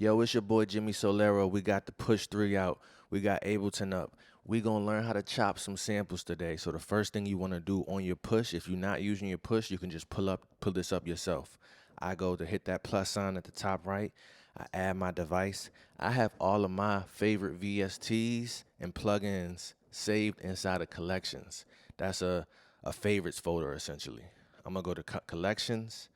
Yo, it's your boy Jimmy Soulero. We got the Push 3 out. We got Ableton up. We gonna learn how to chop some samples today. So the first thing you wanna do on your push, if you're not using your push, you can just pull this up yourself. I go to hit that plus sign at the top right. I add my device. I have all of my favorite VSTs and plugins saved inside of collections. That's a favorites folder essentially. I'm gonna go to collections.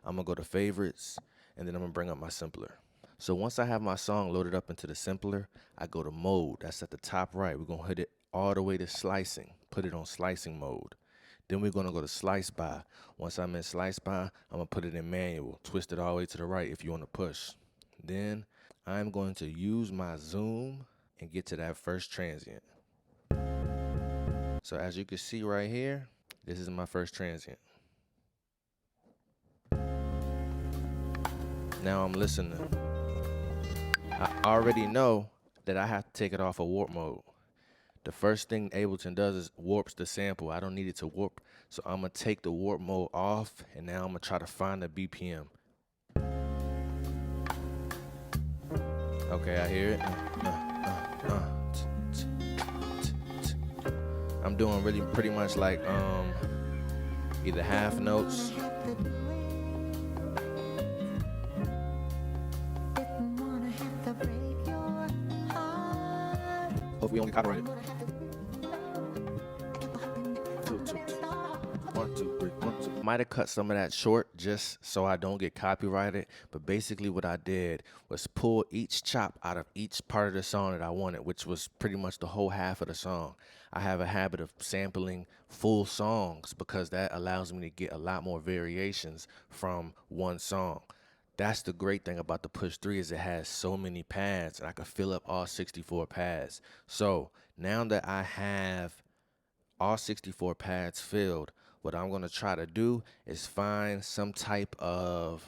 I'm gonna go to favorites, and then I'm gonna bring up my simpler. So once I have my song loaded up into the simpler, I go to mode. That's at the top right. We're going to hit it all the way to slicing. Put it on slicing mode. Then we're going to go to slice by. Once I'm in slice by, I'm going to put it in manual. Twist it all the way to the right if you want to push. Then I'm going to use my zoom and get to that first transient. So as you can see right here, this is my first transient. Now I'm listening. I already know that I have to take it off of warp mode. The first thing Ableton does is warps the sample. I don't need it to warp, so I'm gonna take the warp mode off, and now I'm gonna try to find the BPM. Okay, I hear it. I'm doing really pretty much like either half notes. Hope we only copyright it. 2, 2, 1, 2, 3, 1, 2. Might have cut some of that short just so I don't get copyrighted, but basically what I did was pull each chop out of each part of the song that I wanted, which was pretty much the whole half of the song. I have a habit of sampling full songs because that allows me to get a lot more variations from one song. That's the great thing about the Push 3 is it has so many pads, and I can fill up all 64 pads. So now that I have all 64 pads filled, what I'm going to try to do is find some type of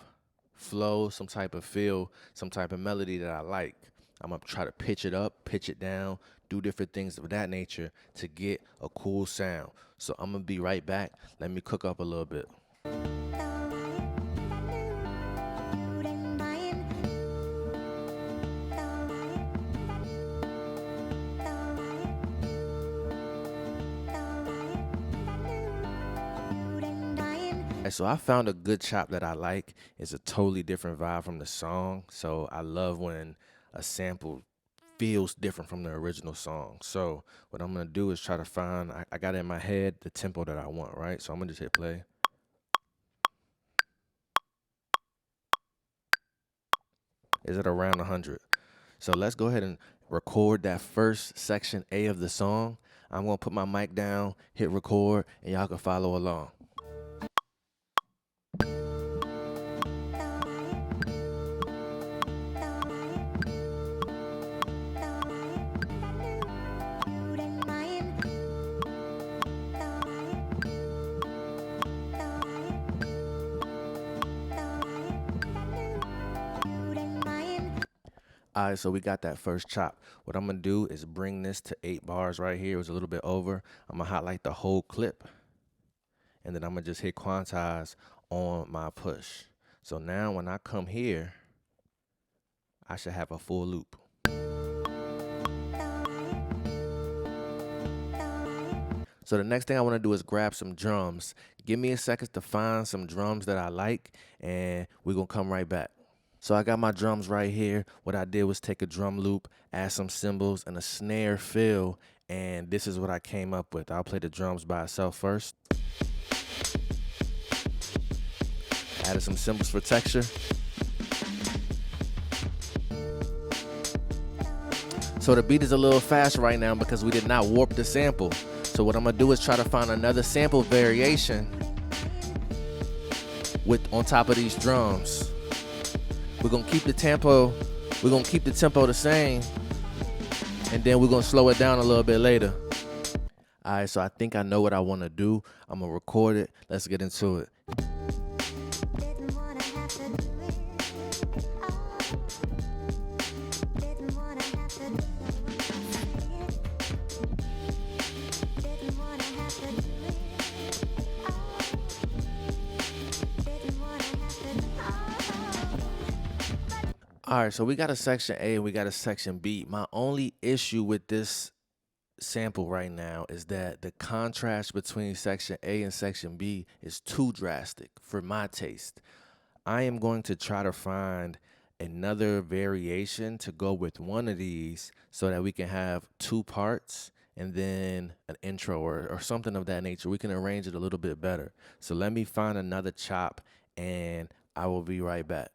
flow, some type of feel, some type of melody that I like. I'm going to try to pitch it up, pitch it down, do different things of that nature to get a cool sound. So I'm going to be right back. Let me cook up a little bit. So I found a good chop that I like. It's a totally different vibe from the song. So I love when a sample feels different from the original song. So what I'm going to do is try to find, I got in my head the tempo that I want, right? So I'm going to just hit play. Is it around 100? So let's go ahead and record that first section A of the song. I'm going to put my mic down, hit record, and y'all can follow along. All right, so we got that first chop. What I'm gonna do is bring this to 8 bars right here. It was a little bit over. I'm gonna highlight the whole clip, and then I'm gonna just hit quantize on my push. So now when I come here, I should have a full loop. So the next thing I wanna do is grab some drums. Give me a second to find some drums that I like, and we're gonna come right back. So I got my drums right here. What I did was take a drum loop, add some cymbals and a snare fill, and this is what I came up with. I'll play the drums by itself first. Added some cymbals for texture. So the beat is a little fast right now because we did not warp the sample. So what I'm gonna do is try to find another sample variation on top of these drums. We're gonna keep the tempo. We're gonna keep the tempo the same, and then we're gonna slow it down a little bit later. All right, so I think I know what I want to do. I'm gonna record it. Let's get into it. All right, so we got a section A and we got a section B. My only issue with this sample right now is that the contrast between section A and section B is too drastic for my taste. I am going to try to find another variation to go with one of these so that we can have two parts and then an intro or something of that nature. We can arrange it a little bit better. So let me find another chop and I will be right back.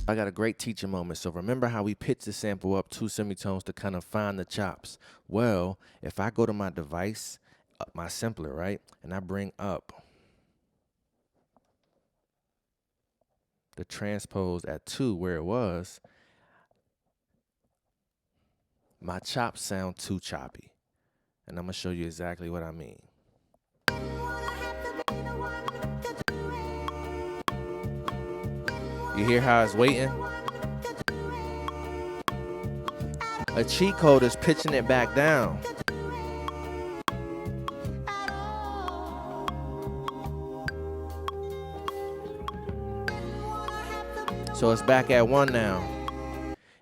I got a great teaching moment. So remember how we pitch the sample up 2 semitones to kind of find the chops. Well, if I go to my device, my sampler, right, and I bring up the transpose at 2 where it was, my chops sound too choppy. And I'm going to show you exactly what I mean. You hear how it's waiting? A cheat code is pitching it back down. So it's back at 1 now.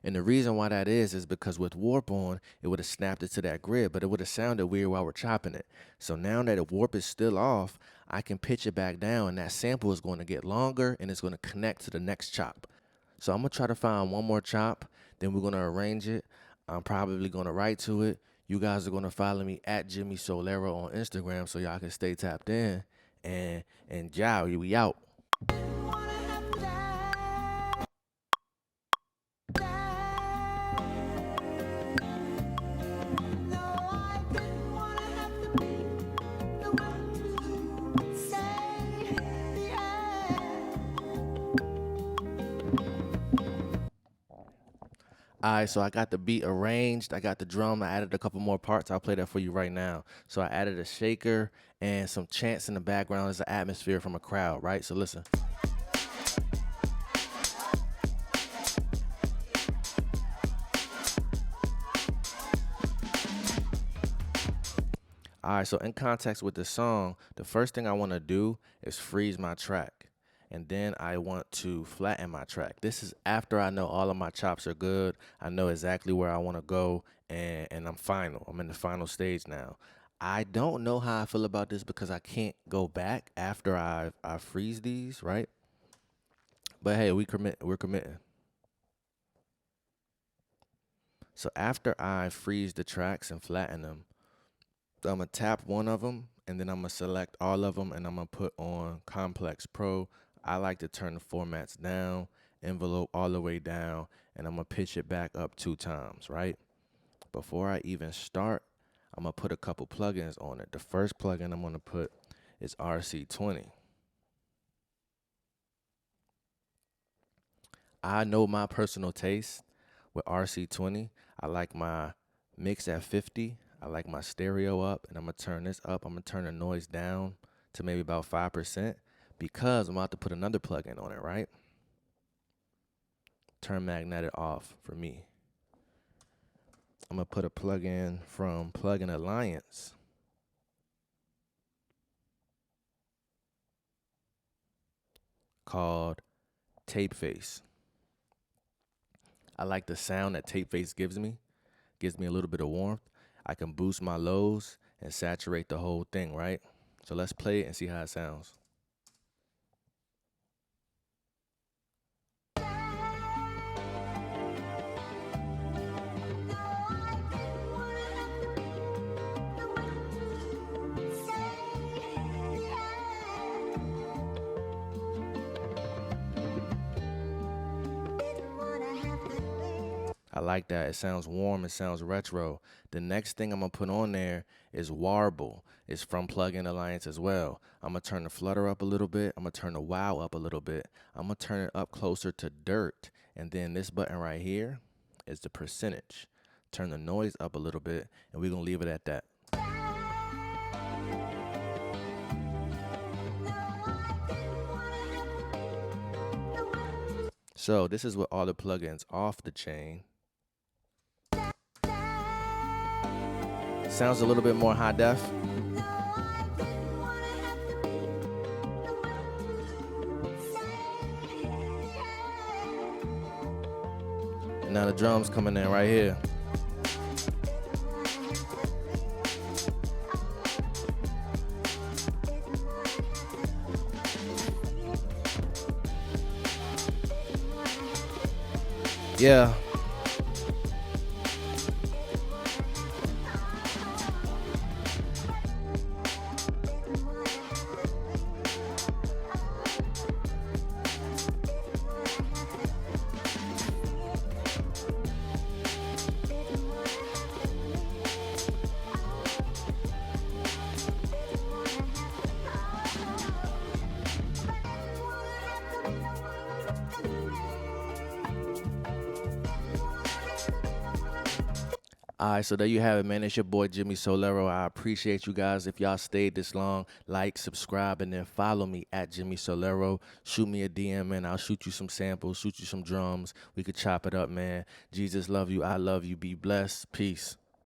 And the reason why that is because with warp on, it would have snapped it to that grid, but it would have sounded weird while we're chopping it. So now that the warp is still off, I can pitch it back down, and that sample is going to get longer, and it's going to connect to the next chop. So I'm going to try to find one more chop, then we're going to arrange it. I'm probably going to write to it. You guys are going to follow me at Jimmy Soulero on Instagram so y'all can stay tapped in. And yeah, we out. All right, so I got the beat arranged. I got the drum. I added a couple more parts. I'll play that for you right now. So I added a shaker and some chants in the background as an atmosphere from a crowd, right? So listen. All right, so in context with this song, the first thing I want to do is freeze my track. And then I want to flatten my track. This is after I know all of my chops are good. I know exactly where I want to go, and I'm final. I'm in the final stage now. I don't know how I feel about this because I can't go back after I freeze these, right? But hey, we're committing. So after I freeze the tracks and flatten them, I'm going to tap one of them, and then I'm going to select all of them, and I'm going to put on Complex Pro. I like to turn the formats down, envelope all the way down, and I'm going to pitch it back up 2 times, right? Before I even start, I'm going to put a couple plugins on it. The first plugin I'm going to put is RC20. I know my personal taste with RC20. I like my mix at 50. I like my stereo up, and I'm going to turn this up. I'm going to turn the noise down to maybe about 5% because I'm about to put another plugin on it, right? Turn magnetic off for me. I'm going to put a plugin from Plugin Alliance called Tape Face. I like the sound that Tape Face gives me. Gives me a little bit of warmth. I can boost my lows and saturate the whole thing, right? So let's play it and see how it sounds. I like that. It sounds warm. It sounds retro. The next thing I'm going to put on there is Warble. It's from Plugin Alliance as well. I'm going to turn the flutter up a little bit. I'm going to turn the wow up a little bit. I'm going to turn it up closer to dirt. And then this button right here is the percentage. Turn the noise up a little bit, and we're going to leave it at that. So this is with all the plugins off the chain. Sounds a little bit more high def. And now the drums coming in right here. Yeah. All right, so there you have it, man. It's your boy, Jimmy Soulero. I appreciate you guys. If y'all stayed this long, like, subscribe, and then follow me at Jimmy Soulero. Shoot me a DM, man. I'll shoot you some samples, shoot you some drums. We could chop it up, man. Jesus love you. I love you. Be blessed. Peace.